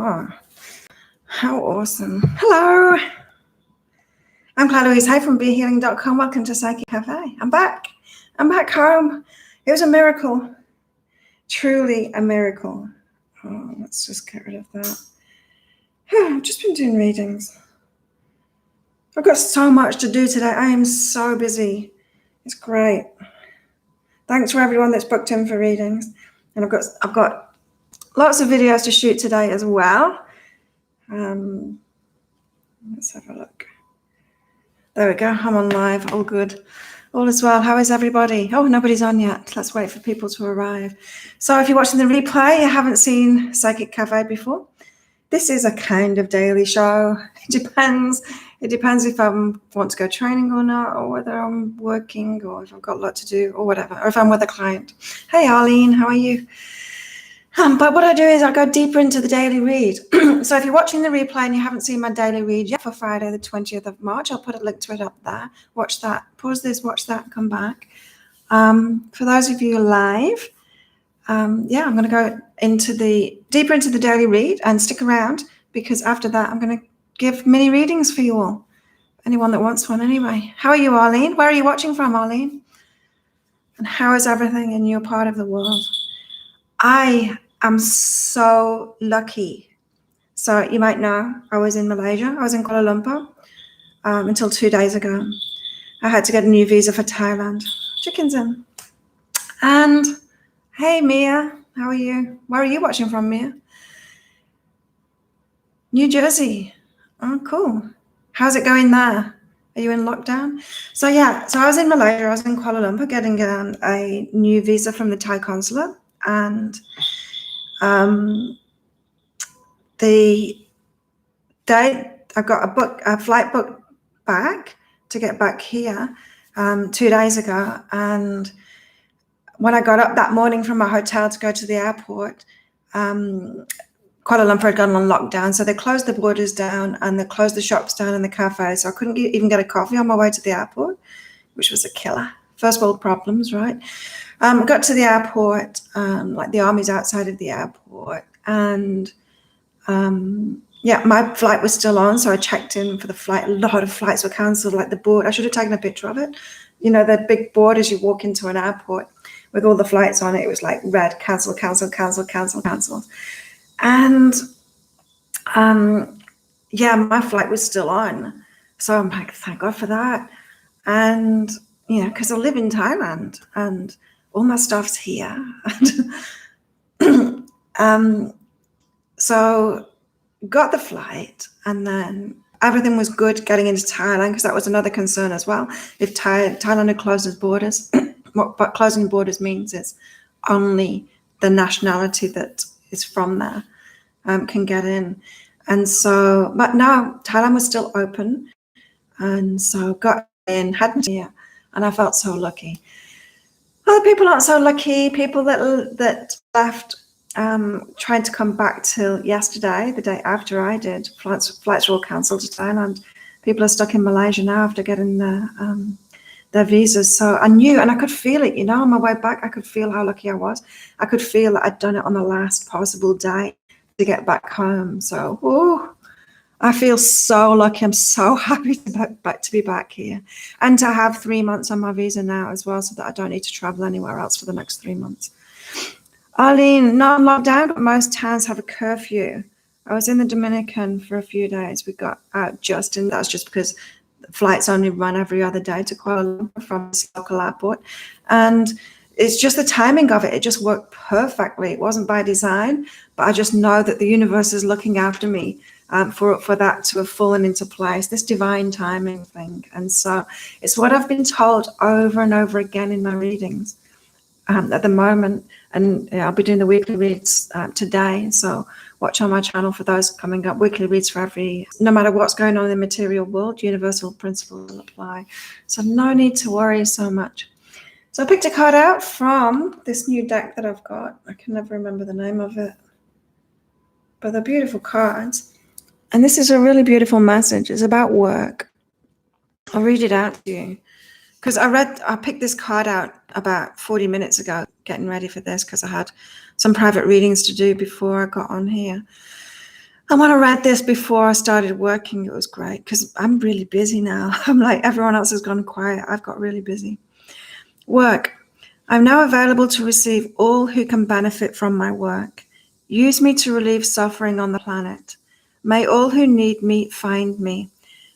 Oh, how awesome. Hello. I'm Claire Louise Hay from BeHealing.com. Welcome to Psychic Cafe. I'm back. I'm back home. It was a miracle. Truly a miracle. Oh, let's just get rid of that. I've just been doing readings. I've got so much to do today. I am so busy. It's great. Thanks for everyone that's booked in for readings. And I've got lots of videos to shoot today as well. Let's have a look. There we go. I'm on live. All good. All is well. How is everybody? Oh, nobody's on yet. Let's wait for people to arrive. So if you're watching the replay, you haven't seen Psychic Cafe before, this is a kind of daily show. It depends. It depends if I want to go training or not, or whether I'm working, or if I've got a lot to do, or whatever, or if I'm with a client. Hey, Arlene, how are you? But what I do is I go deeper into the daily read. So if you're watching the replay and you haven't seen my daily read yet for Friday, the 20th of March, I'll put a link to it up there. Watch that. Pause this, watch that, come back. For those of you live, I'm going to go deeper into the daily read, and stick around, because after that I'm going to give mini readings for you all. Anyone that wants one anyway. How are you, Arlene? Where are you watching from, Arlene? And how is everything in your part of the world? I am so lucky. So you might know I was in Malaysia. I was in Kuala Lumpur until 2 days ago. I had to get a new visa for Thailand. Chickens in. And hey, Mia, how are you? Where are you watching from, Mia? New Jersey. Oh, cool. How's it going there? Are you in lockdown? So I was in Malaysia. I was in Kuala Lumpur getting a new visa from the Thai consulate. And the day I got a flight booked back to get back here 2 days ago. And when I got up that morning from my hotel to go to the airport, Kuala Lumpur had gone on lockdown. So they closed the borders down, and they closed the shops down and the cafes. So I couldn't even get a coffee on my way to the airport, which was a killer. First world problems, right? Got to the airport, like the army's outside of the airport, and my flight was still on, so I checked in for the flight. A lot of flights were cancelled, like the board. I should have taken a picture of it. You know, the big board as you walk into an airport with all the flights on it. It was like red, cancel, cancel, cancel, cancel, cancel. And my flight was still on. So I'm like, thank God for that. And, because I live in Thailand and all my stuff's here. So got the flight, and then everything was good getting into Thailand, because that was another concern as well. If Thailand had closed its borders, what closing borders means is only the nationality that is from there can get in. And so, but no, Thailand was still open. And so got in, hadn't here, and I felt so lucky. Other people aren't so lucky. People that left trying to come back till yesterday, the day after I did. Flights were all cancelled to Thailand. People are stuck in Malaysia now after getting their visas. So I knew, and I could feel it, on my way back, I could feel how lucky I was. I could feel that I'd done it on the last possible day to get back home. So, I feel so lucky. I'm so happy to be back here, and to have 3 months on my visa now as well, so that I don't need to travel anywhere else for the next 3 months. Arlene, not on lockdown, but most towns have a curfew. I was in the Dominican for a few days. We got out that's just because flights only run every other day to Kuala Lumpur from this local airport. And it's just the timing of it. It just worked perfectly. It wasn't by design, but I just know that the universe is looking after me for that to have fallen into place, this divine timing thing. And so it's what I've been told over and over again in my readings at the moment. And I'll be doing the weekly reads today. So watch on my channel for those coming up. Weekly reads for no matter what's going on in the material world, universal principles will apply. So no need to worry so much. So I picked a card out from this new deck that I've got. I can never remember the name of it, but they're beautiful cards. And this is a really beautiful message. It's about work. I'll read it out to you, because I picked this card out about 40 minutes ago, getting ready for this, because I had some private readings to do before I got on here. And when I read this before I started working, it was great because I'm really busy now. I'm like, everyone else has gone quiet. I've got really busy. Work. I'm now available to receive all who can benefit from my work. Use me to relieve suffering on the planet. May all who need me find me.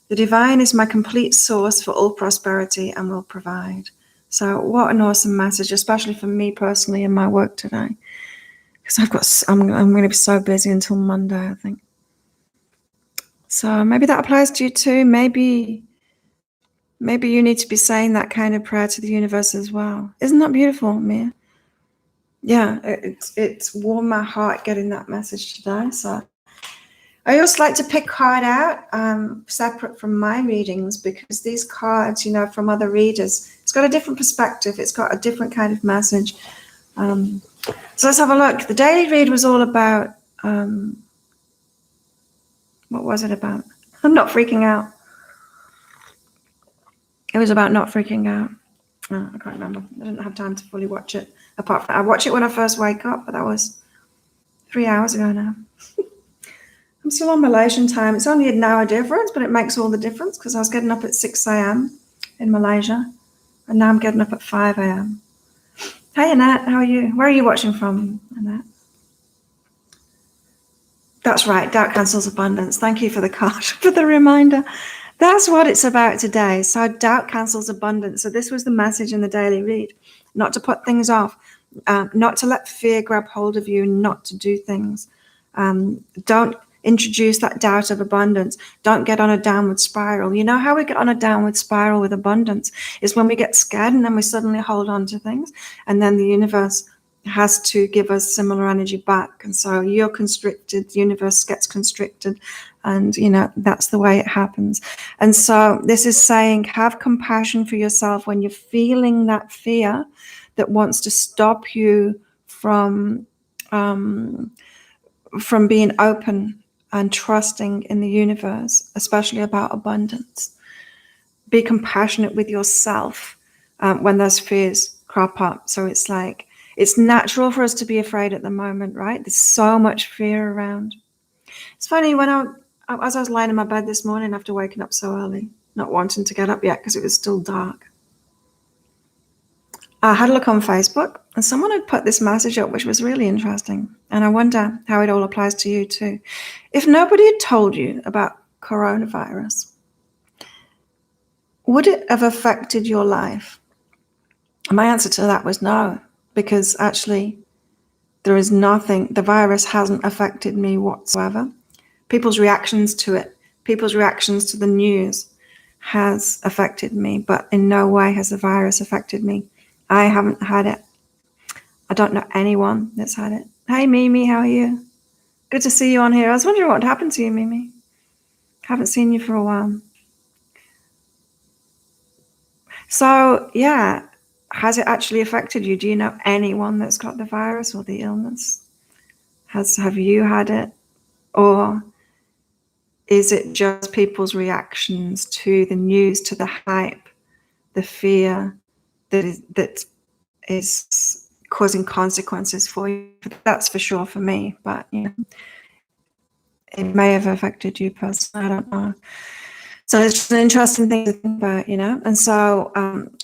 The divine is my complete source for all prosperity and will provide. So what an awesome message, especially for me personally in my work today. Because I'm going to be so busy until Monday, I think. So maybe that applies to you too. Maybe you need to be saying that kind of prayer to the universe as well. Isn't that beautiful, Mia? Yeah, it's warmed my heart getting that message today. So I also like to pick card out separate from my readings, because these cards, from other readers, it's got a different perspective. It's got a different kind of message. So let's have a look. The daily read was all about, what was it about? I'm not freaking out. It was about not freaking out. Oh, I can't remember. I didn't have time to fully watch it. Apart from, I watch it when I first wake up, but that was 3 hours ago now. I'm still on Malaysian time. It's only an hour difference, but it makes all the difference because I was getting up at 6 a.m. in Malaysia, and now I'm getting up at 5 a.m. Hey, Annette, how are you? Where are you watching from, Annette? That's right, doubt cancels abundance. Thank you for the card, for the reminder. That's what it's about today. So doubt cancels abundance. So this was the message in the daily read, not to put things off, not to let fear grab hold of you, not to do things. Don't introduce that doubt of abundance. Don't get on a downward spiral. You know how we get on a downward spiral with abundance is when we get scared and then we suddenly hold on to things, and then the universe has to give us similar energy back. And so you're constricted, the universe gets constricted, and that's the way it happens. And so this is saying, have compassion for yourself when you're feeling that fear that wants to stop you from being open and trusting in the universe, especially about abundance. Be compassionate with yourself when those fears crop up. So it's like, it's natural for us to be afraid at the moment, right? There's so much fear around. It's funny, as I was lying in my bed this morning after waking up so early, not wanting to get up yet because it was still dark, I had a look on Facebook, and someone had put this message up, which was really interesting. And I wonder how it all applies to you too. If nobody had told you about coronavirus, would it have affected your life? And my answer to that was no, because actually there is nothing, the virus hasn't affected me whatsoever. People's reactions to it, people's reactions to the news has affected me, but in no way has the virus affected me. I haven't had it. I don't know anyone that's had it. Hey, Mimi, how are you? Good to see you on here. I was wondering what happened to you, Mimi. Haven't seen you for a while. So, yeah, has it actually affected you? Do you know anyone that's got the virus or the illness? Have you had it? Or is it just people's reactions to the news, to the hype, the fear that is causing consequences for you? That's for sure for me, but it may have affected you personally. I don't know. So it's just an interesting thing to think about, And so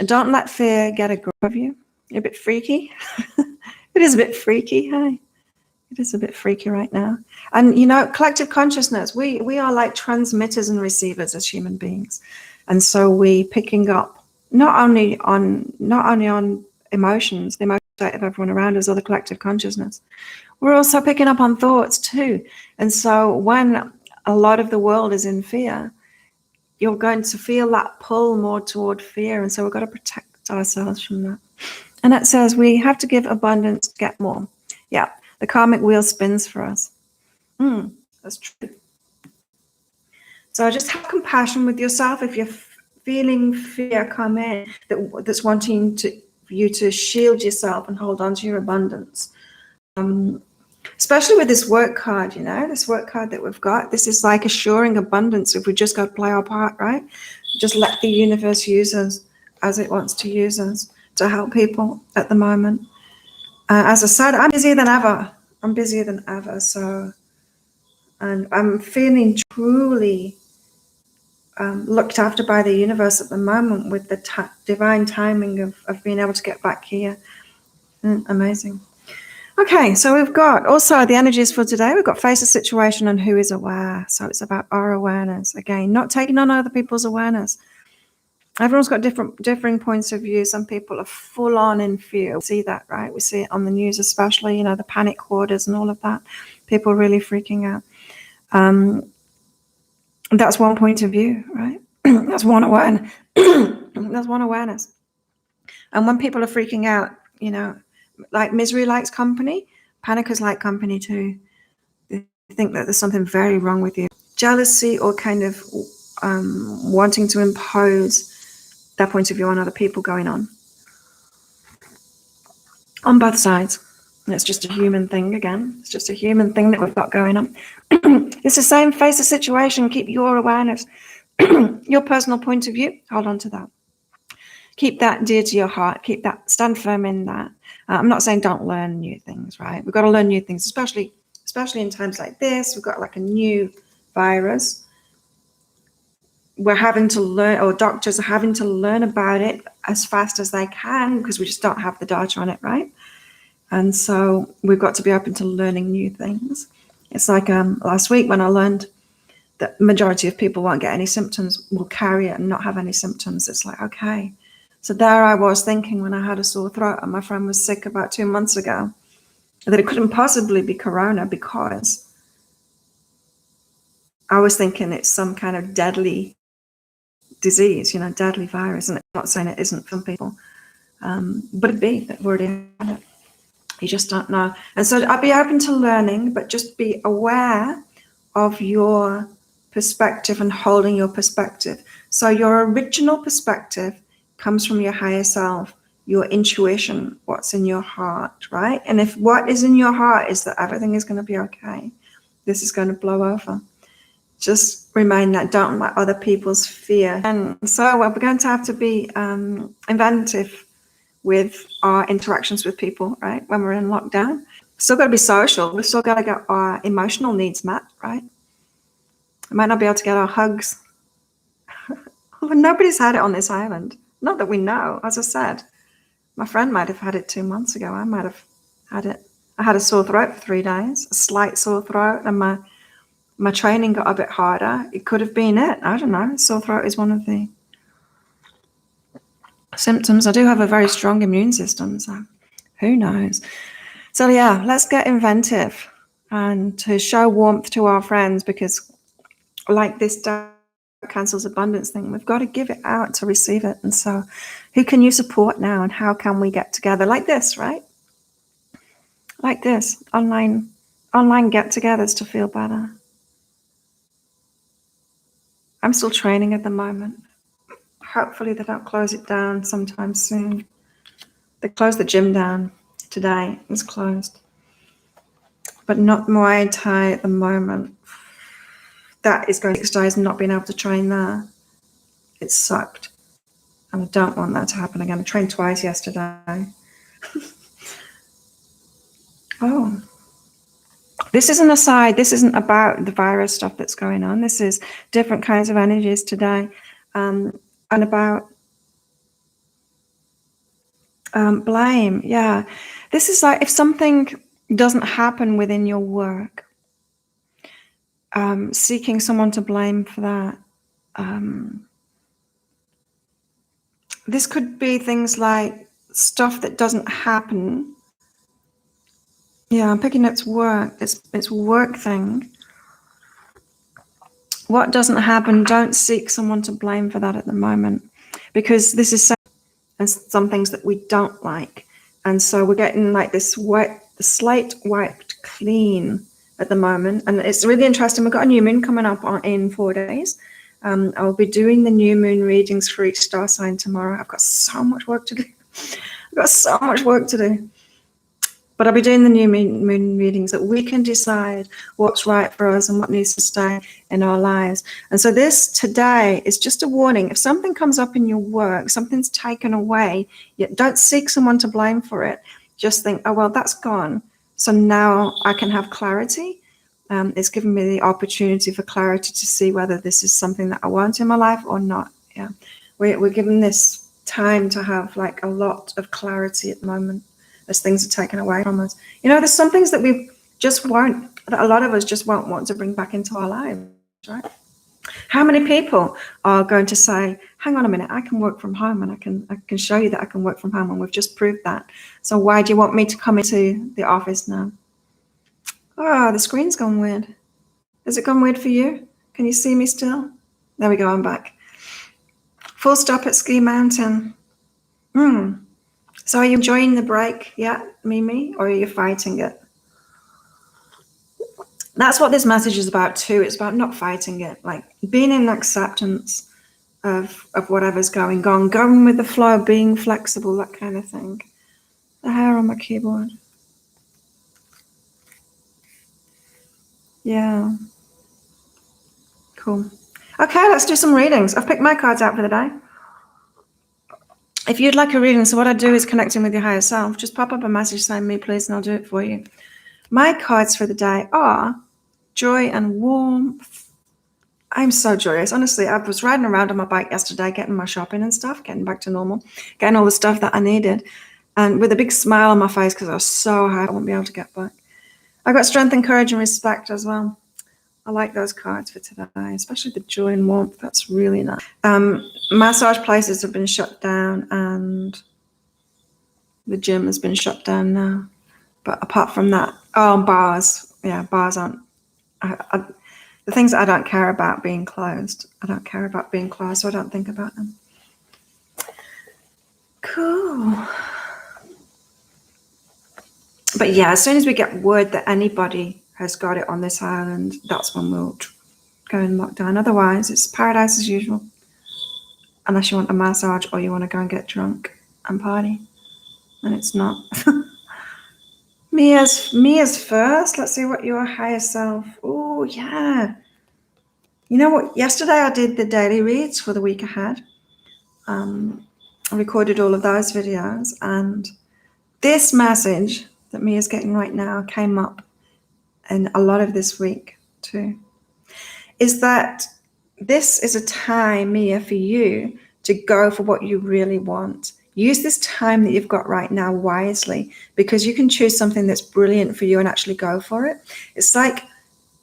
don't let fear get a grip of you. You're a bit freaky. It is a bit freaky. Hi. It is a bit freaky right now. And, collective consciousness, we are like transmitters and receivers as human beings. And so we picking up not only on emotions, the emotional state of everyone around us, or the collective consciousness, we're also picking up on thoughts too. And so when a lot of the world is in fear, you're going to feel that pull more toward fear. And so we've got to protect ourselves from that. And it says we have to give abundance to get more. Yeah, the karmic wheel spins for us. That's true. So just have compassion with yourself if you're feeling fear come in that's wanting you to shield yourself and hold on to your abundance. Especially with this work card, this work card that we've got, this is like assuring abundance if we just got to play our part, right? Just let the universe use us as it wants to use us to help people at the moment. As I said, I'm busier than ever. So And I'm feeling truly looked after by the universe at the moment with the divine timing of being able to get back here. Amazing. Okay, so we've got also the energies for today. We've got face the situation and who is aware. So it's about our awareness. Again, not taking on other people's awareness. Everyone's got differing points of view. Some people are full on in fear. We see that, right? We see it on the news, especially, you know, the panic hoarders and all of that. People really freaking out. That's one point of view, right? That's one awareness. That's one awareness. And when people are freaking out, you know, like misery likes company, panickers like company too. They think that there's something very wrong with you. Jealousy or kind of wanting to impose their point of view on other people going on both sides. And it's just a human thing again. It's just a human thing that we've got going on. It's the same, face the situation, keep your awareness, your personal point of view, hold on to that. Keep that dear to your heart, keep that, stand firm in that. I'm not saying don't learn new things, right? We've got to learn new things, especially in times like this. We've got like a new virus. We're having to learn, or doctors are having to learn about it as fast as they can because we just don't have the data on it, right? And so we've got to be open to learning new things. It's like last week when I learned that the majority of people won't get any symptoms, will carry it and not have any symptoms. It's like, okay. So there I was thinking when I had a sore throat and my friend was sick about 2 months ago, that it couldn't possibly be corona because I was thinking it's some kind of deadly disease, you know, deadly virus. And I'm not saying it isn't for people, but it'd be that we're already had it. You just don't know. And so I'd be open to learning, but just be aware of your perspective and holding your perspective. So your original perspective comes from your higher self, your intuition, what's in your heart, right? And if what is in your heart is that everything is going to be okay, this is going to blow over. Just remind that, don't let other people's fear. And so we're going to have to be inventive with our interactions with people, right? When we're in lockdown, still got to be social. We've still got to get our emotional needs met, right? I might not be able to get our hugs. Nobody's had it on this island. Not that we know. As I said, my friend might have had it 2 months ago. I might have had it. I had a sore throat for 3 days, a slight sore throat, and my training got a bit harder. It could have been it. I don't know. Sore throat is one of the symptoms. I do have a very strong immune system, so who knows? So yeah, let's get inventive and to show warmth to our friends, because like this cancels abundance thing, we've got to give it out to receive it. And so who can you support now, and how can we get together like this, right? Like this, online get-togethers to feel better. I'm still training at the moment. Hopefully they don't close it down sometime soon. They closed the gym down today. It was closed. But not Muay Thai at the moment. That is going 6 days and not being able to train there. It sucked. And I don't want that to happen again. I trained twice yesterday. Oh. This is an aside. This isn't about the virus stuff that's going on. This is different kinds of energies today. And about blame. Yeah. This is like if something doesn't happen within your work, seeking someone to blame for that. This could be things like stuff that doesn't happen. Yeah, I'm picking up work. It's work thing. What doesn't happen, don't seek someone to blame for that at the moment, because this is some things that we don't like. And so we're getting like the slate wiped clean at the moment. And it's really interesting. We've got a new moon coming up in 4 days. I'll be doing the new moon readings for each star sign tomorrow. I've got so much work to do. But I'll be doing the new moon readings that we can decide what's right for us and what needs to stay in our lives. And so this today is just a warning. If something comes up in your work, something's taken away, yet don't seek someone to blame for it. Just think, oh, well, that's gone. So now I can have clarity It's given me the opportunity for clarity to see whether this is something that I want in my life or not. Yeah, we're given this time to have like a lot of clarity at the moment as things are taken away from us. You know, there's some things that we just won't, that a lot of us just won't want to bring back into our lives, right? How many people are going to say, hang on a minute, I can work from home, and I can show you that I can work from home, and we've just proved that. So why do you want me to come into the office now? Oh, the screen's gone weird. Has it gone weird for you? Can you see me still? There we go, I'm back. Full stop at Ski Mountain. So are you enjoying the break yet, Mimi, or are you fighting it? That's what this message is about too. It's about not fighting it, like being in acceptance of whatever's going on, going with the flow, being flexible, that kind of thing. The hair on my keyboard. Yeah. Cool. Okay, let's do some readings. I've picked my cards out for the day. If you'd like a reading, so what I do is connecting with your higher self. Just pop up a message saying me, please, and I'll do it for you. My cards for the day are joy and warmth. I'm so joyous. Honestly, I was riding around on my bike yesterday, getting my shopping and stuff, getting back to normal, getting all the stuff that I needed, and with a big smile on my face because I was so happy I won't be able to get back. I got strength and courage and respect as well. I like those cards for today, especially the joy and warmth. That's really nice. Massage places have been shut down and the gym has been shut down now. But apart from that, bars. Yeah, bars aren't. The things that I don't care about being closed, I don't care about being closed, so I don't think about them. Cool. But yeah, as soon as we get word that anybody has got it on this island, that's when we'll go in lockdown. Otherwise, it's paradise as usual. Unless you want a massage or you want to go and get drunk and party. And it's not. Mia's first. Let's see what your higher self. Oh, yeah. You know what? Yesterday I did the daily reads for the week ahead. I recorded all of those videos. And this message that Mia's getting right now came up in a lot of this week too. Is that this is a time, Mia, for you to go for what you really want. Use this time that you've got right now wisely, because you can choose something that's brilliant for you and actually go for it. It's like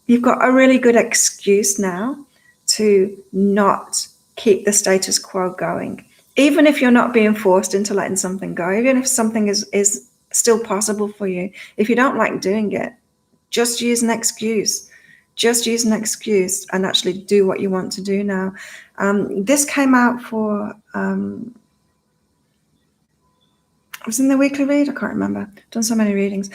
you've got a really good excuse now to not keep the status quo going. Even if you're not being forced into letting something go, even if something is still possible for you, if you don't like doing it, just use an excuse. Just use an excuse and actually do what you want to do now. This came out for, it was in the weekly read, I can't remember. I've done so many readings.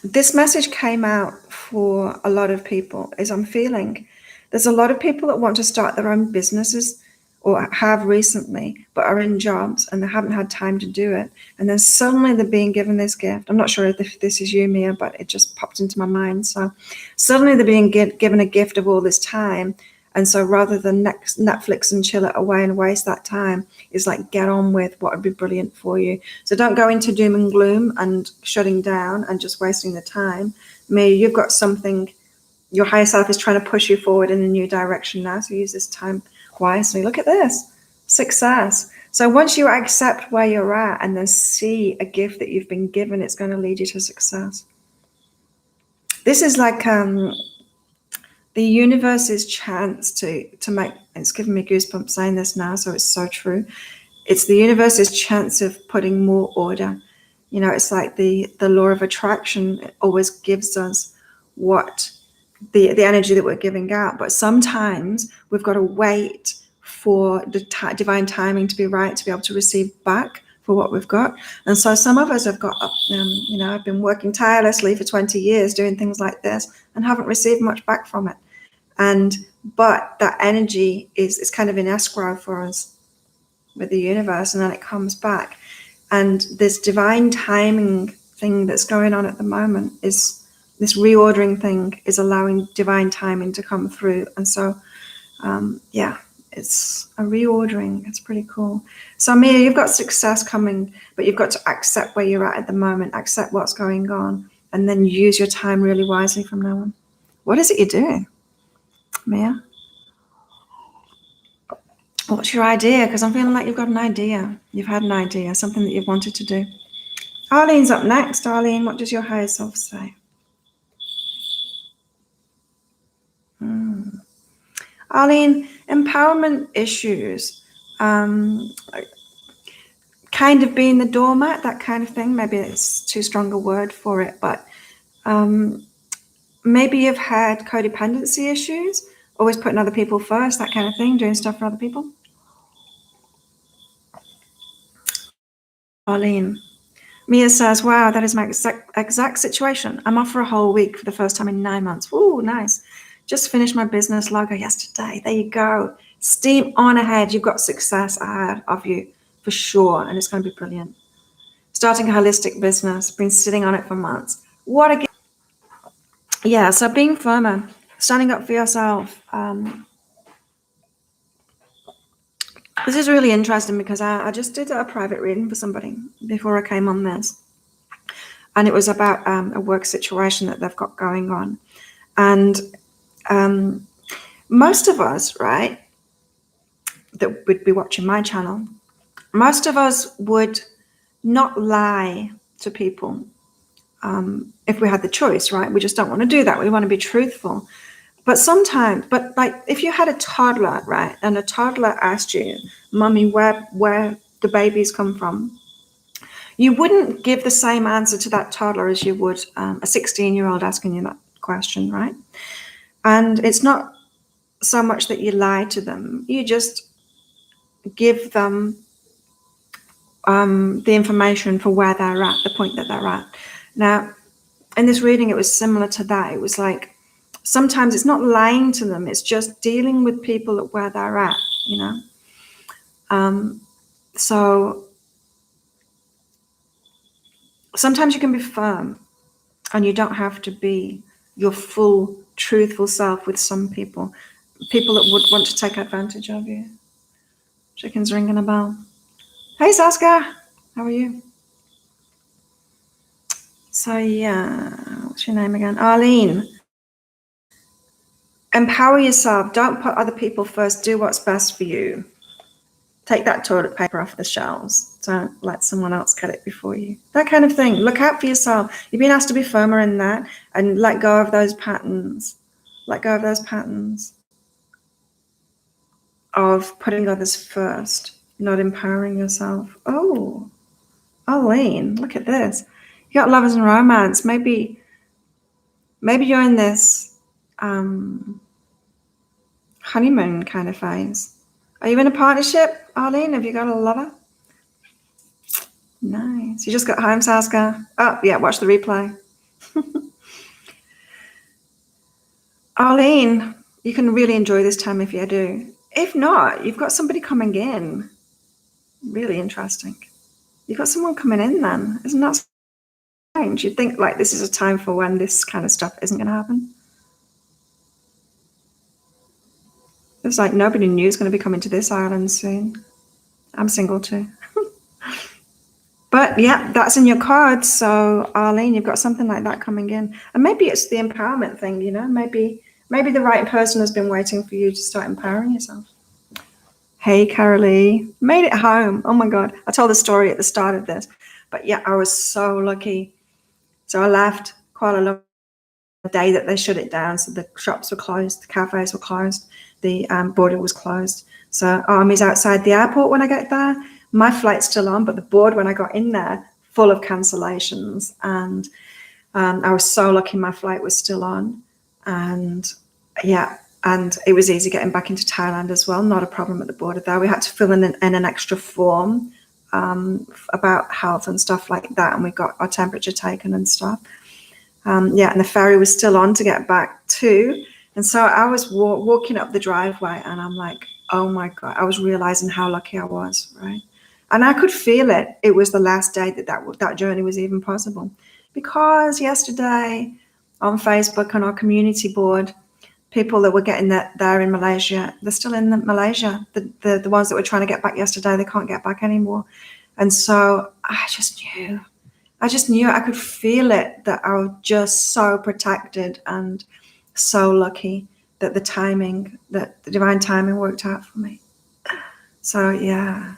This message came out for a lot of people, as I'm feeling. There's a lot of people that want to start their own businesses or have recently, but are in jobs and they haven't had time to do it. And then suddenly they're being given this gift. I'm not sure if this is you, Mia, but it just popped into my mind. So suddenly they're being given a gift of all this time. And so rather than Netflix and chill it away and waste that time, it's like get on with what would be brilliant for you. So don't go into doom and gloom and shutting down and just wasting the time. Mia, you've got something, your higher self is trying to push you forward in a new direction now. So use this time wisely. Look at this, success. So once you accept where you're at and then see a gift that you've been given, it's going to lead you to success. This is like the universe's chance to make, it's giving me goosebumps saying this now, so it's so true. It's the universe's chance of putting more order. You know, it's like the law of attraction always gives us what the energy that we're giving out, but sometimes we've got to wait for the divine timing to be right to be able to receive back for what we've got. And so some of us have got, you know, I've been working tirelessly for 20 years doing things like this and haven't received much back from it. But that energy is kind of in escrow for us with the universe, and then it comes back. And this divine timing thing that's going on at the moment is this reordering thing is allowing divine timing to come through. And so, yeah, it's a reordering. It's pretty cool. So Mia, you've got success coming, but you've got to accept where you're at the moment, accept what's going on, and then use your time really wisely from now on. What is it you do, Mia? What's your idea? Because I'm feeling like you've got an idea. You've had an idea, something that you've wanted to do. Arlene's up next. Arlene, what does your higher self say? Arlene, empowerment issues, kind of being the doormat, that kind of thing. Maybe it's too strong a word for it, but maybe you've had codependency issues, always putting other people first, that kind of thing, doing stuff for other people. Arlene. Mia says, wow, that is my exact situation. I'm off for a whole week for the first time in 9 months. Ooh, nice. Just finished my business logo yesterday. There you go. Steam on ahead. You've got success ahead of you for sure, and it's going to be brilliant. Starting a holistic business, been sitting on it for months. What a yeah, so being firmer, standing up for yourself. This is really interesting because I just did a private reading for somebody before I came on this. And it was about a work situation that they've got going on. And most of us, right, that would be watching my channel, most of us would not lie to people if we had the choice, right? We just don't want to do that. We want to be truthful. But sometimes, like if you had a toddler, right, and a toddler asked you, Mummy, where the babies come from, you wouldn't give the same answer to that toddler as you would a 16-year-old asking you that question, right? And it's not so much that you lie to them, you just give them the information for where they're at, the point that they're at. Now, in this reading, it was similar to that. It was like, sometimes it's not lying to them, it's just dealing with people at where they're at, you know? So sometimes you can be firm and you don't have to be your full, truthful self with some people that would want to take advantage of you. Chicken's ringing a bell. Hey, Saska, how are you? So yeah, what's your name again? Arlene. Empower yourself. Don't put other people first. Do what's best for you. Take that toilet paper off the shelves. Don't let someone else get it before you. That kind of thing. Look out for yourself. You've been asked to be firmer in that and let go of those patterns. Let go of those patterns of putting others first, not empowering yourself. Oh, Arlene, look at this. You got lovers and romance. Maybe you're in this honeymoon kind of phase. Are you in a partnership, Arlene? Have you got a lover? Nice. You just got home, Saska. Oh, yeah, watch the replay. Arlene, you can really enjoy this time if you do. If not, you've got somebody coming in. Really interesting. You've got someone coming in then. Isn't that strange? You'd think like this is a time for when this kind of stuff isn't going to happen. It's like nobody knew is going to be coming to this island soon. I'm single too. But yeah, that's in your cards. So Arlene, you've got something like that coming in. And maybe it's the empowerment thing, you know, maybe the right person has been waiting for you to start empowering yourself. Hey, Carolee, made it home. Oh my God. I told the story at the start of this, but yeah, I was so lucky. So I left Kuala Lumpur the day that they shut it down. So the shops were closed, the cafes were closed, the border was closed. So Army's outside the airport when I get there. My flight's still on, but the board when I got in there, full of cancellations. And I was so lucky my flight was still on. And yeah, and it was easy getting back into Thailand as well. Not a problem at the border there. We had to fill in an extra form about health and stuff like that. And we got our temperature taken and stuff. Yeah, and the ferry was still on to get back too. And so I was walking up the driveway and I'm like, oh my God, I was realizing how lucky I was, right? And I could feel it. It was the last day that journey was even possible. Because yesterday on Facebook on our community board, people that were getting there in Malaysia, they're still in Malaysia. The ones that were trying to get back yesterday, they can't get back anymore. And so I just knew I just knew, I could feel it, that I was just so protected and so lucky that the divine timing worked out for me. So yeah.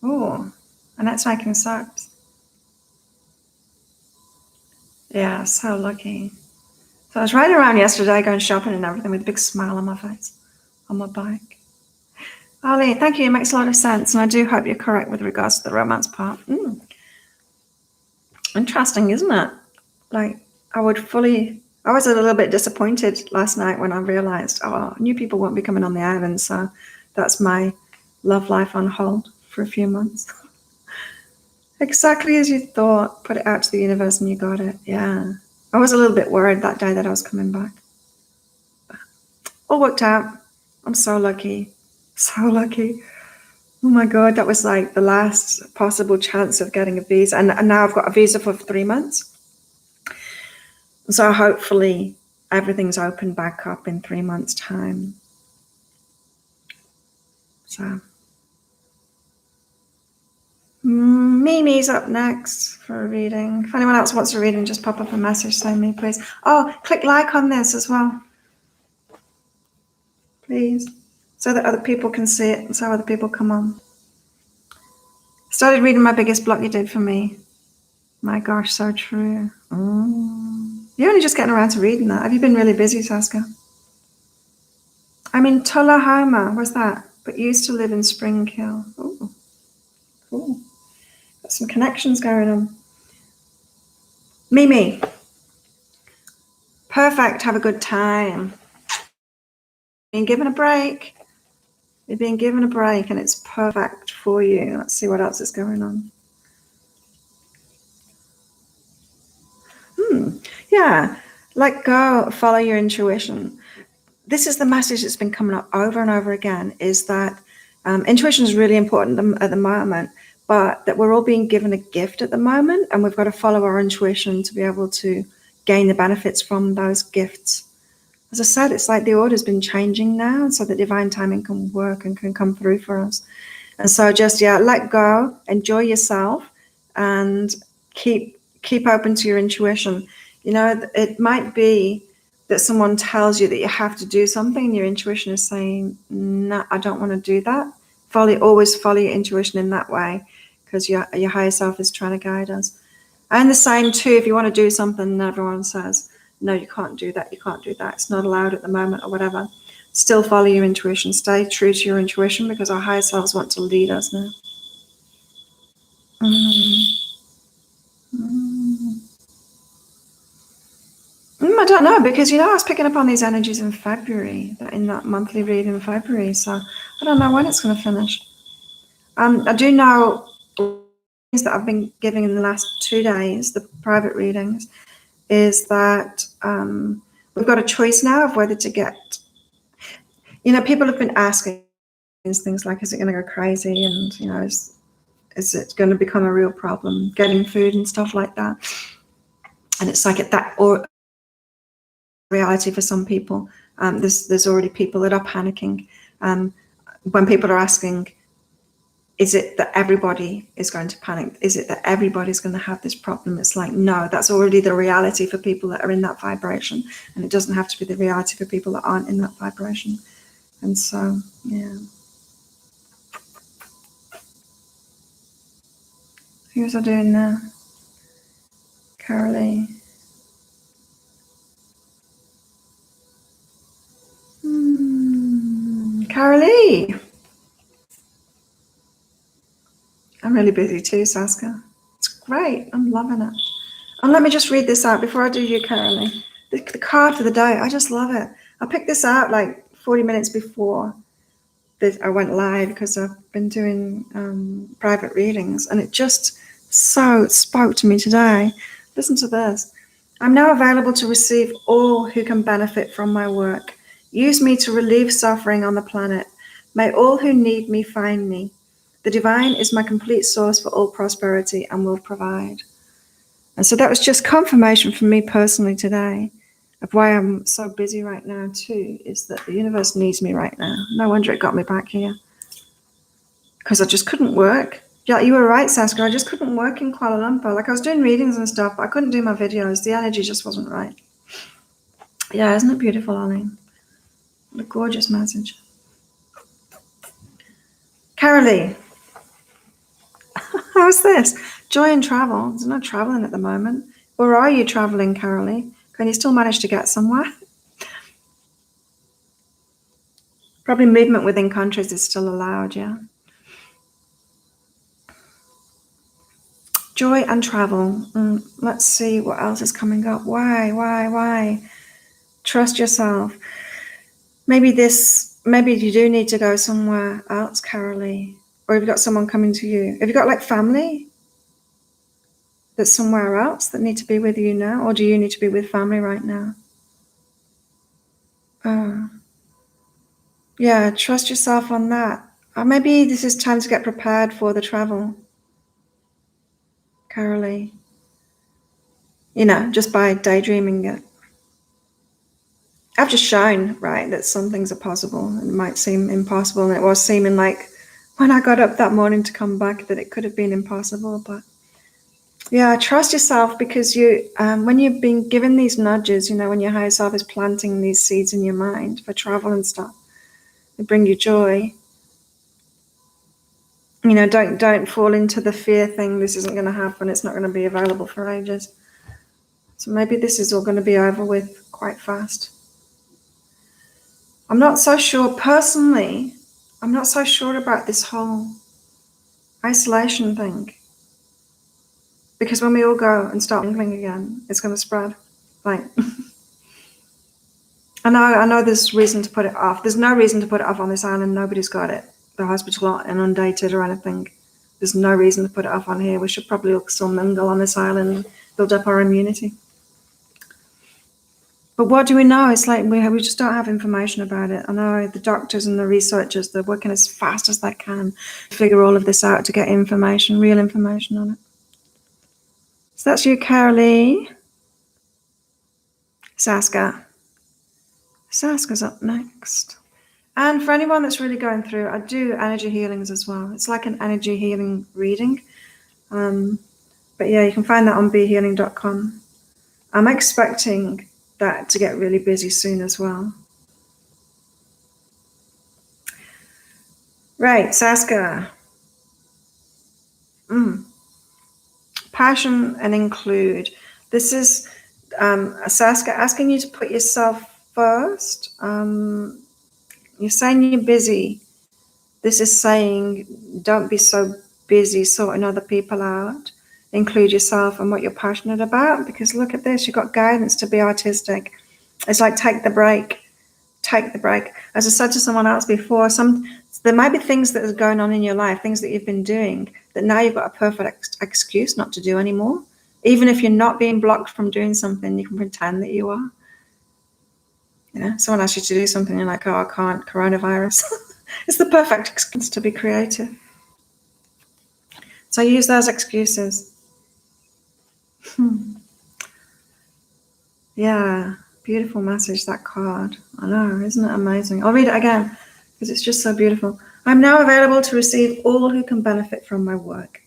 Oh, and that's making soaps. Yeah, so lucky. So I was riding around yesterday going shopping and everything with a big smile on my face on my bike. Arlene, thank you. It makes a lot of sense. And I do hope you're correct with regards to the romance part. Interesting, isn't it? Like, I was a little bit disappointed last night when I realized, new people won't be coming on the island. So that's my love life on hold for a few months. Exactly as you thought. Put it out to the universe and you got it. Yeah. I was a little bit worried that day that I was coming back. All worked out. I'm so lucky. So lucky. Oh my God, that was like the last possible chance of getting a visa. And now I've got a visa for 3 months. So hopefully everything's opened back up in 3 months' time. So Mimi's up next for a reading. If anyone else wants a reading, just pop up a message, send me, please. Oh, click like on this as well, please, so that other people can see it and so other people come on. Started reading My Biggest Block You Did For Me. My gosh, so true. You're only just getting around to reading that. Have you been really busy, Saska? I'm in Tullahoma, what's that? But used to live in Spring Hill. Oh, cool. Got some connections going on. Mimi. Perfect, have a good time. Being given a break. You're being given a break and it's perfect for you. Let's see what else is going on. Yeah, let go, follow your intuition. This is the message that's been coming up over and over again, is that intuition is really important at the moment, but that we're all being given a gift at the moment and we've got to follow our intuition to be able to gain the benefits from those gifts. As I said, it's like the order's been changing now, so that divine timing can work and can come through for us. And so just, let go, enjoy yourself, and keep open to your intuition. You know, it might be that someone tells you that you have to do something and your intuition is saying, no, I don't want to do that. Always follow your intuition in that way, because your higher self is trying to guide us. And the same too, if you want to do something and everyone says, no, you can't do that, it's not allowed at the moment or whatever, still follow your intuition. Stay true to your intuition, because our higher selves want to lead us now. I don't know, because I was picking up on these energies in February, in that monthly reading in February, so I don't know when it's going to finish. I do know things that I've been giving in the last 2 days, the private readings, is that we've got a choice now of whether to get, people have been asking things like, is it going to go crazy, and is it going to become a real problem getting food and stuff like that? And it's like at that or reality for some people. There's already people that are panicking when people are asking, is it that everybody is going to panic? Is it that everybody's going to have this problem? It's like, no, that's already the reality for people that are in that vibration, and it doesn't have to be the reality for people that aren't in that vibration. And so, yeah. Who's I doing now? Carolee. Carolee. I'm really busy too, Saska. It's great. I'm loving it. And let me just read this out before I do you, Carolee. The card for the day. I just love it. I picked this out like 40 minutes before I went live, because I've been doing private readings, and it just so spoke to me today. Listen to this. I'm now available to receive all who can benefit from my work. Use me to relieve suffering on the planet. May all who need me find me. The divine is my complete source for all prosperity and will provide. And so that was just confirmation for me personally today of why I'm so busy right now too, is that the universe needs me right now. No wonder it got me back here, because I just couldn't work. Yeah, you were right, Saskia. I just couldn't work in Kuala Lumpur. Like I was doing readings and stuff, but I couldn't do my videos. The energy just wasn't right. Yeah, isn't it beautiful, Arlene? What a gorgeous message. Carolee, how's this? Joy in travel. There's no traveling at the moment. Or are you traveling, Carolee? Can you still manage to get somewhere? Probably movement within countries is still allowed, yeah? Joy and travel. Let's see what else is coming up. Why? Trust yourself. Maybe you do need to go somewhere else, Carolee. Or have you got someone coming to you? Have you got like family that's somewhere else that need to be with you now? Or do you need to be with family right now? Yeah, trust yourself on that. Or maybe this is time to get prepared for the travel, Carolee. Just by daydreaming it. I've just shown, right, that some things are possible. It might seem impossible, and it was seeming like when I got up that morning to come back that it could have been impossible. But yeah, trust yourself, because when you've been given these nudges, when your higher self is planting these seeds in your mind for travel and stuff, they bring you joy. Don't fall into the fear thing. This isn't going to happen. It's not going to be available for ages. So maybe this is all going to be over with quite fast. I'm not so sure personally. I'm not so sure about this whole isolation thing. Because when we all go and start mingling again, it's going to spread. Like, I know there's reason to put it off. There's no reason to put it off on this island. Nobody's got it. The hospital aren't inundated or anything. There's no reason to put it off on here. We should probably still mingle on this island, build up our immunity. But what do we know? It's like we just don't have information about it. I know the doctors and the researchers, they're working as fast as they can to figure all of this out, to get information, real information on it. So that's you, Carolee. Saskia. Saskia's up next. And for anyone that's really going through, I do energy healings as well. It's like an energy healing reading. But yeah, you can find that on behealing.com. I'm expecting that to get really busy soon as well. Right, Saskia. Passion and include. This is Saskia asking you to put yourself first. You're saying you're busy. This is saying don't be so busy sorting other people out. Include yourself and what you're passionate about, because look at this, you've got guidance to be artistic. It's like take the break. As I said to someone else before, there might be things that are going on in your life, things that you've been doing, that now you've got a perfect excuse not to do anymore. Even if you're not being blocked from doing something, you can pretend that you are. Someone asks you to do something, you're like, oh, I can't, coronavirus. It's the perfect excuse to be creative. So use those excuses. Yeah, beautiful message, that card. I know, isn't it amazing? I'll read it again because it's just so beautiful. I'm now available to receive all who can benefit from my work.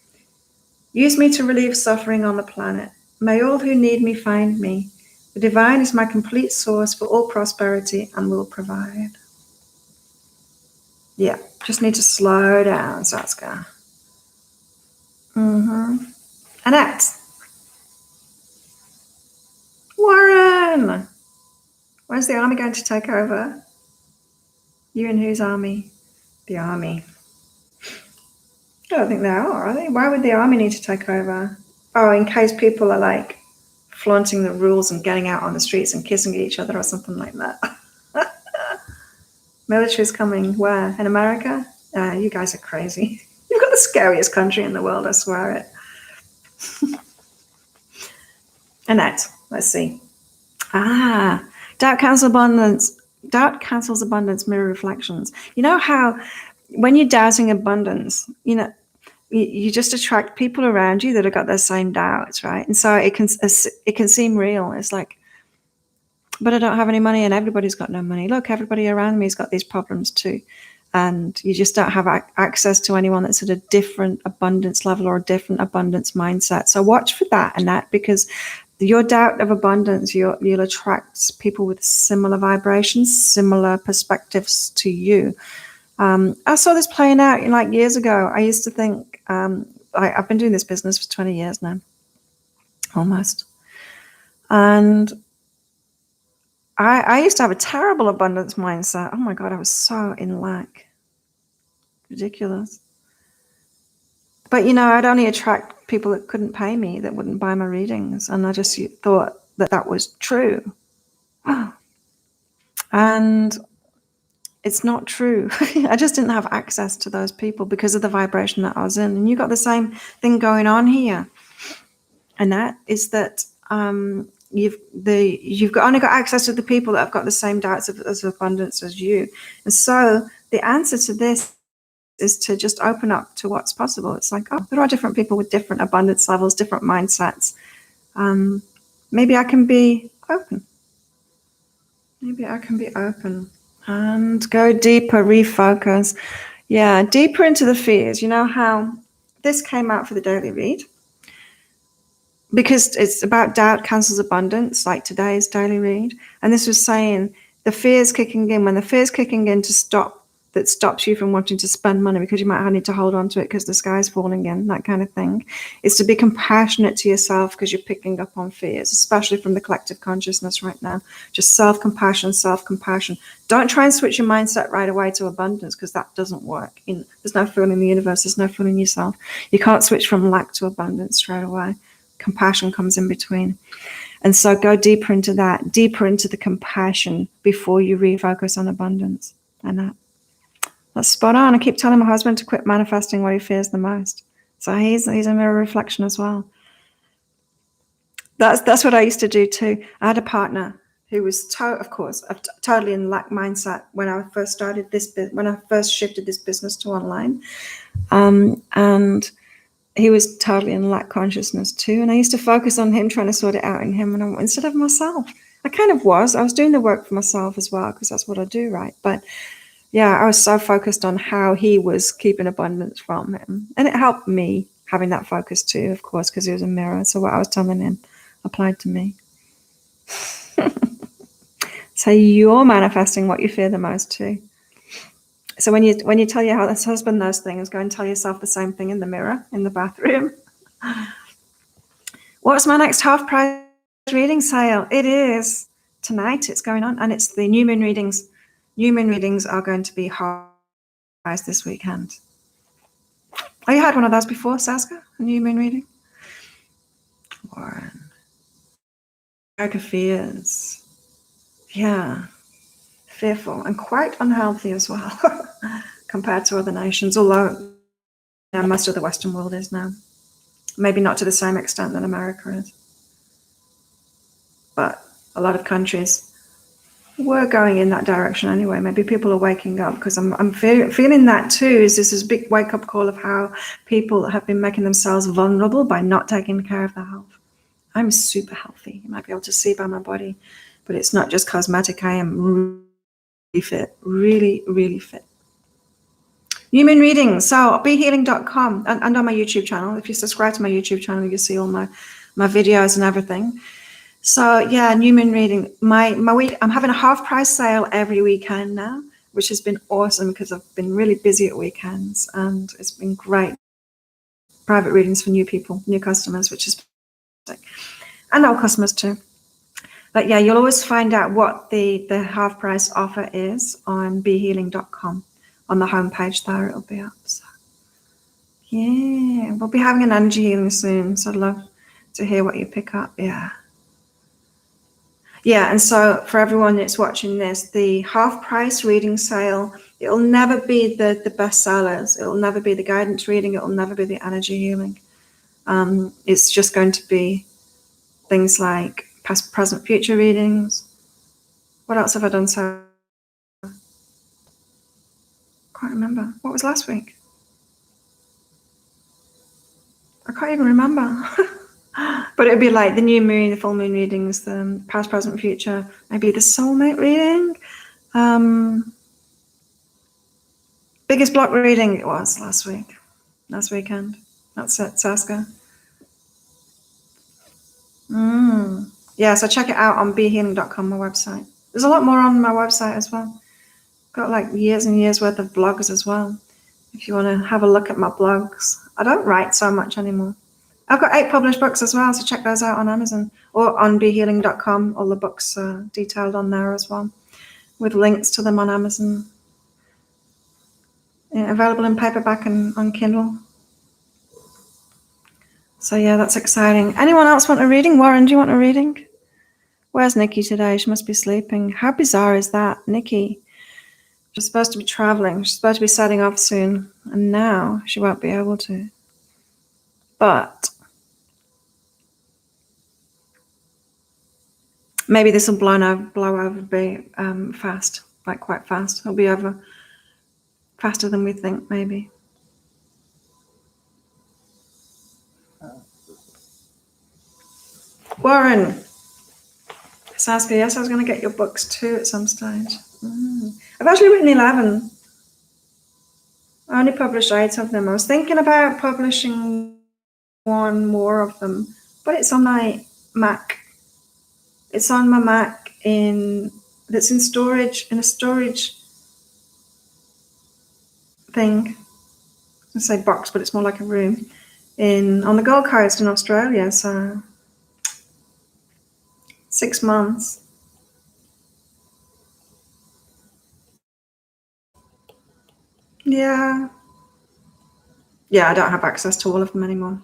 Use me to relieve suffering on the planet. May all who need me find me. The divine is my complete source for all prosperity and will provide. Yeah, just need to slow down, Saskia. Annette. Warren. Where's the army going to take over? You and whose army? The army. I don't think they are they? Why would the army need to take over? Oh, in case people are like flaunting the rules and getting out on the streets and kissing each other or something like that. Military's coming where? In America? You guys are crazy. You've got the scariest country in the world, I swear it. Annette, let's see. Doubt cancels abundance, mirror reflections. You know how when you're doubting abundance, you just attract people around you that have got those same doubts, right? And so it can seem real. It's like, but I don't have any money and everybody's got no money. Look, everybody around me has got these problems too. and you just don't have access to anyone that's at a different abundance level or a different abundance mindset. So watch for that, and that, because your doubt of abundance, you'll attract people with similar vibrations, similar perspectives to you. I saw this playing out like years ago. I used to think, I've been doing this business for 20 years now, almost. And I used to have a terrible abundance mindset. Oh my God, I was so in lack. Ridiculous. But, I'd only attract people that couldn't pay me, that wouldn't buy my readings. And I just thought that was true. And it's not true. I just didn't have access to those people because of the vibration that I was in. And you got the same thing going on here. And that is that you've only got access to the people that have got the same doubts of abundance as you. And so the answer to this is to just open up to what's possible. It's like, there are different people with different abundance levels, different mindsets. Maybe I can be open. Maybe I can be open and go deeper, refocus. Yeah, deeper into the fears. You know how this came out for the daily read? Because it's about doubt cancels abundance, like today's daily read. And this was saying the fear's kicking in. When the fear's kicking in that stops you from wanting to spend money because you might need to hold on to it because the sky's falling in, that kind of thing, is to be compassionate to yourself because you're picking up on fears, especially from the collective consciousness right now. Just self-compassion, self-compassion. Don't try and switch your mindset right away to abundance, because that doesn't work. There's no fooling the universe. There's no fooling yourself. You can't switch from lack to abundance straight away. Compassion comes in between. And so go deeper into that, deeper into the compassion before you refocus on abundance. And that's spot on. I keep telling my husband to quit manifesting what he fears the most. So he's a mirror reflection as well. That's what I used to do too. I had a partner who was totally in lack mindset when I first started when I first shifted this business to online. And he was totally in lack consciousness too. And I used to focus on him, trying to sort it out in him, instead of myself. I kind of was. I was doing the work for myself as well, because that's what I do, right? But yeah, I was so focused on how he was keeping abundance from him. And it helped me having that focus too, of course, because he was a mirror. So what I was telling him applied to me. So you're manifesting what you fear the most too. So when you tell your husband those things, go and tell yourself the same thing in the mirror, in the bathroom. What's my next half price reading sale? It is tonight. It's going on, and it's the new moon readings. New moon readings are going to be half price this weekend. Oh, you had one of those before, Saskia? A new moon reading? Warren. America fears. Yeah. Fearful and quite unhealthy as well compared to other nations, although most of the Western world is now. Maybe not to the same extent that America is. But a lot of countries were going in that direction anyway. Maybe people are waking up, because I'm feeling that too. Is this big wake-up call of how people have been making themselves vulnerable by not taking care of their health. I'm super healthy. You might be able to see by my body, but it's not just cosmetic. I am really fit, really, really fit. New moon readings. So behealing.com and on my YouTube channel. If you subscribe to my YouTube channel, you see all my videos and everything. So yeah, new moon reading. My week, I'm having a half price sale every weekend now, which has been awesome because I've been really busy at weekends, and it's been great. Private readings for new people, new customers, which is fantastic. And old customers too. But yeah, you'll always find out what the half price offer is on behealing.com. On the homepage there, it'll be up. So yeah, we'll be having an energy healing soon. So I'd love to hear what you pick up. Yeah. Yeah, and so for everyone that's watching this, the half price reading sale, it'll never be the best sellers. It'll never be the guidance reading. It'll never be the energy healing. It's just going to be things like past, present, future readings. What else have I done so? Can't remember. What was last week? I can't even remember. But it'd be like the new moon, the full moon readings, the past, present, future, maybe the soulmate reading. Biggest block reading it was last weekend. That's it, Saska. Yeah, so check it out on behealing.com, my website. There's a lot more on my website as well. Got like years and years worth of blogs as well. If you want to have a look at my blogs. I don't write so much anymore. I've got 8 published books as well, so check those out on Amazon or on behealing.com. All the books are detailed on there as well, with links to them on Amazon. Yeah, available in paperback and on Kindle. So yeah, that's exciting. Anyone else want a reading? Warren, do you want a reading? Where's Nikki today? She must be sleeping. How bizarre is that, Nikki? She's supposed to be traveling. She's supposed to be setting off soon, and now she won't be able to. But maybe this will blow over fast, like quite fast. It'll be over faster than we think, maybe. Warren, Saskia, yes, I was going to get your books too at some stage. I've actually written 11. I only published 8 of them. I was thinking about publishing one more of them, but it's on my Mac. It's on my Mac that's in storage, in a storage thing. I say box, but it's more like a room on the Gold Coast in Australia. So 6 months. Yeah, I don't have access to all of them anymore.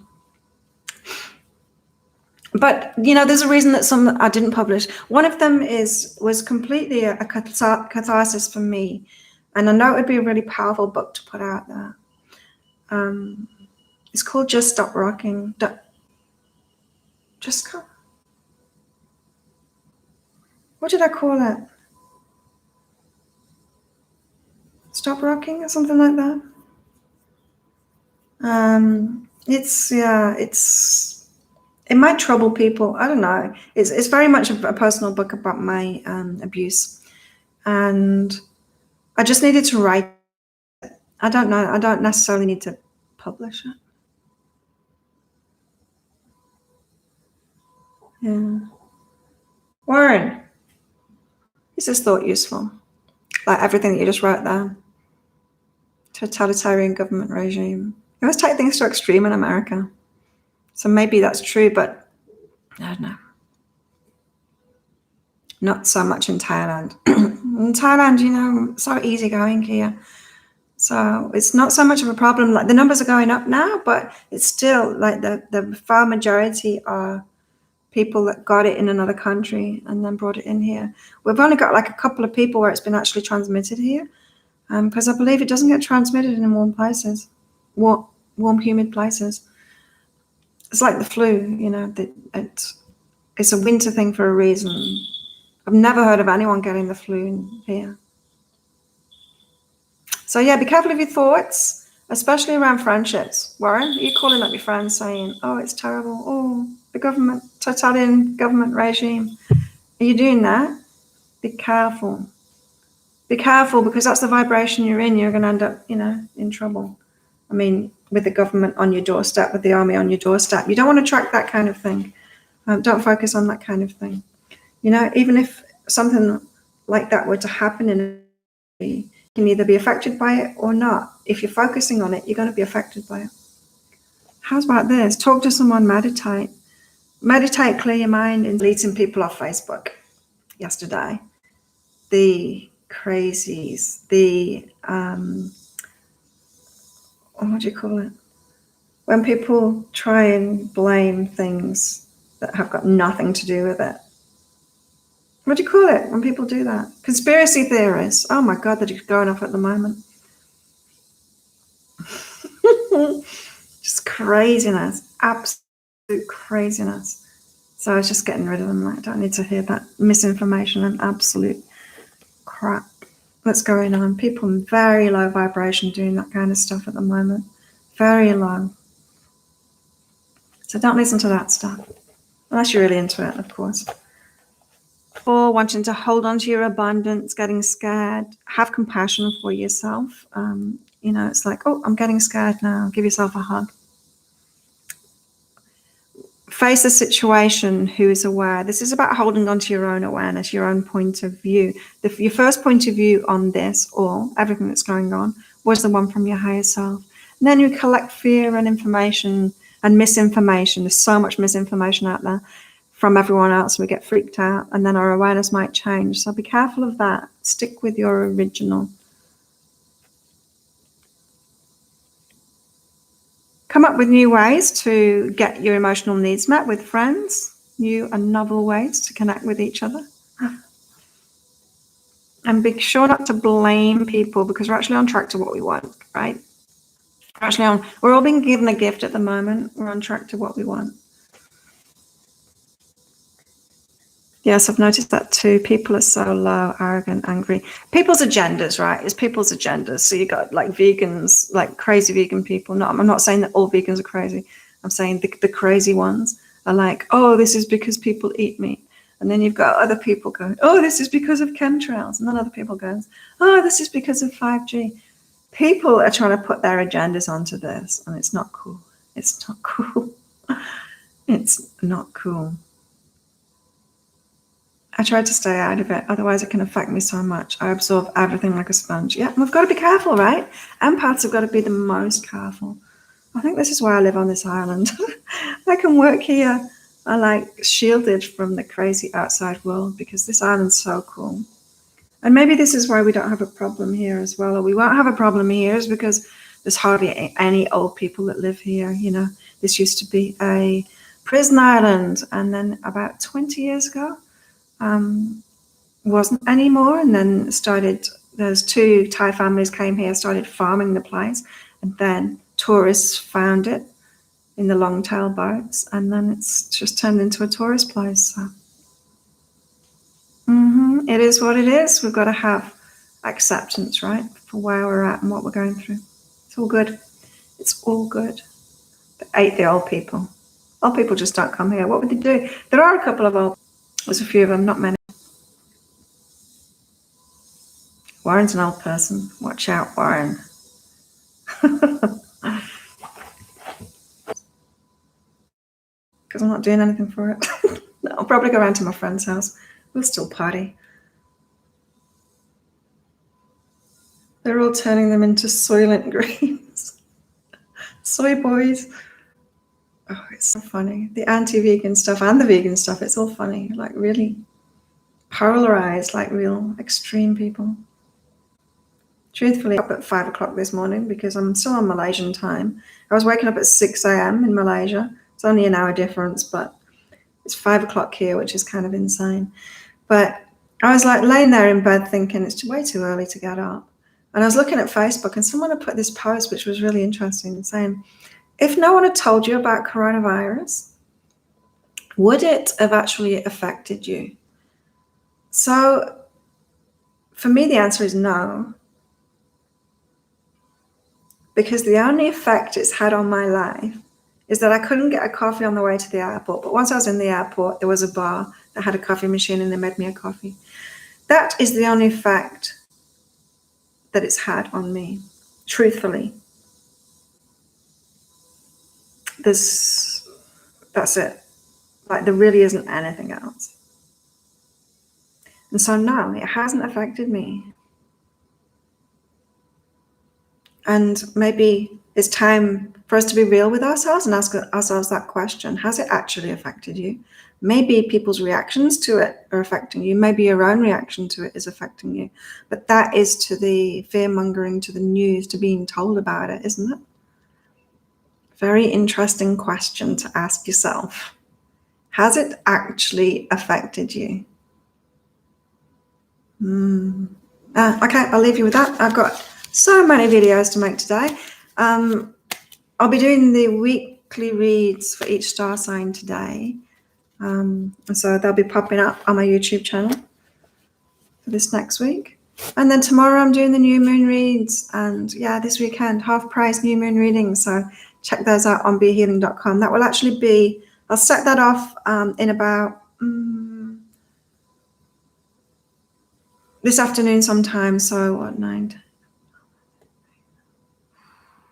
But there's a reason that some I didn't publish. One of them was completely a catharsis for me, and I know it would be a really powerful book to put out there. It's called Just Stop Rocking. What did I call it? Stop Rocking or something like that. It might trouble people. I don't know. It's very much a personal book about my abuse, and I just needed to write it. I don't know. I don't necessarily need to publish it. Yeah. Warren, is this thought useful? Like everything that you just wrote there. Totalitarian government regime. You always take things to extreme in America. So maybe that's true, but I don't know. Not so much in Thailand. In Thailand, so easygoing here. So it's not so much of a problem. Like the numbers are going up now, but it's still like the far majority are people that got it in another country and then brought it in here. We've only got like a couple of people where it's been actually transmitted here, because I believe it doesn't get transmitted in warm places, warm, humid places. It's like the flu, it's a winter thing for a reason. I've never heard of anyone getting the flu here. So yeah, be careful of your thoughts, especially around friendships. Warren, are you calling up your friends saying, oh, it's terrible, oh, the totalitarian government regime? Are you doing that? Be careful. Be careful, because that's the vibration you're in. You're going to end up, in trouble. I mean, with the government on your doorstep, with the army on your doorstep. You don't want to attract that kind of thing. Don't focus on that kind of thing. Even if something like that were to happen you can either be affected by it or not. If you're focusing on it, you're going to be affected by it. How's about this? Talk to someone, meditate. Meditate, clear your mind, and deleting people off Facebook yesterday. The crazies, what do you call it? When people try and blame things that have got nothing to do with it. What do you call it when people do that? Conspiracy theorists. Oh my God, they're going off at the moment. Just craziness, absolute craziness. So I was just getting rid of them. I don't need to hear that misinformation and absolute crap that's going on. People in very low vibration doing that kind of stuff at the moment. Very low. So don't listen to that stuff. Unless you're really into it, of course. Or wanting to hold on to your abundance, getting scared. Have compassion for yourself. You know, it's like, oh, I'm getting scared now. Give yourself a hug. Face the situation, who is aware. This is about holding on to your own awareness, your own point of view. Your first point of view on this, or everything that's going on, was the one from your higher self. And then you collect fear and information and misinformation. There's so much misinformation out there from everyone else. We get freaked out, and then our awareness might change. So be careful of that. Stick with your original. Come up with new ways to get your emotional needs met with friends, new and novel ways to connect with each other. And be sure not to blame people, because we're actually on track to what we want, right? We're all being given a gift at the moment. We're on track to what we want. Yes, I've noticed that too. People are so low, arrogant, angry. People's agendas, right? It's people's agendas. So you got like vegans, like crazy vegan people. No, I'm not saying that all vegans are crazy. I'm saying the crazy ones are like, oh, this is because people eat meat. And then you've got other people going, oh, this is because of chemtrails. And then other people going, oh, this is because of 5G. People are trying to put their agendas onto this, and it's not cool. It's not cool. It's not cool. I try to stay out of it, otherwise it can affect me so much. I absorb everything like a sponge. Yeah, we've got to be careful, right? Empaths have got to be the most careful. I think this is why I live on this island. I can work here. I like shielded from the crazy outside world because this island's so cool. And maybe this is why we don't have a problem here as well, or we won't have a problem here, is because there's hardly any old people that live here. You know, this used to be a prison island, and then about 20 years ago, wasn't anymore. And then there's two Thai families came here, started farming the place, and then tourists found it in the long-tail boats, and then it's just turned into a tourist place. So. It is what it is. We've got to have acceptance, right, for where we're at and what we're going through. It's all good. It's all good. But ate the old people. Old people just don't come here. What would they do? There are a couple of old. There's a few of them, not many. Warren's an old person. Watch out, Warren. Because I'm not doing anything for it. No, I'll probably go around to my friend's house. We'll still party. They're all turning them into Soylent Greens. Soy boys. Oh, it's so funny. The anti-vegan stuff and the vegan stuff, it's all funny. Like really polarized, like real extreme people. Truthfully, up at 5 o'clock this morning because I'm still on Malaysian time. I was waking up at 6 a.m. in Malaysia. It's only an hour difference, but it's 5 o'clock here, which is kind of insane. But I was like laying there in bed thinking it's way too early to get up. And I was looking at Facebook, and someone had put this post, which was really interesting, saying, if no one had told you about coronavirus, would it have actually affected you? So for me, the answer is no. Because the only effect it's had on my life is that I couldn't get a coffee on the way to the airport. But once I was in the airport, there was a bar that had a coffee machine and they made me a coffee. That is the only effect that it's had on me, truthfully. That's it. Like there really isn't anything else. And so no, it hasn't affected me. And maybe it's time for us to be real with ourselves and ask ourselves that question. Has it actually affected you? Maybe people's reactions to it are affecting you. Maybe your own reaction to it is affecting you. But that is to the fear-mongering, to the news, to being told about it, isn't it? Very interesting question to ask yourself. Has it actually affected you? Okay, I'll leave you with that. I've got so many videos to make today. I'll be doing the weekly reads for each star sign today. So they'll be popping up on my YouTube channel for this next week. And then tomorrow I'm doing the new moon reads. And yeah, this weekend, half price new moon readings. So check those out on behealing.com. That will actually be, I'll set that off in about this afternoon sometime. So what, 9?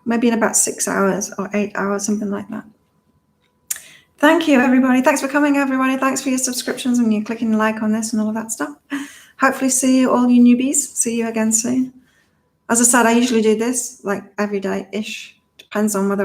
maybe in about 6 hours or 8 hours, something like that. Thank you, everybody. Thanks for coming, everybody. Thanks for your subscriptions and you clicking like on this and all of that stuff. Hopefully see you, all you newbies. See you again soon. As I said, I usually do this like every day-ish. Depends on whether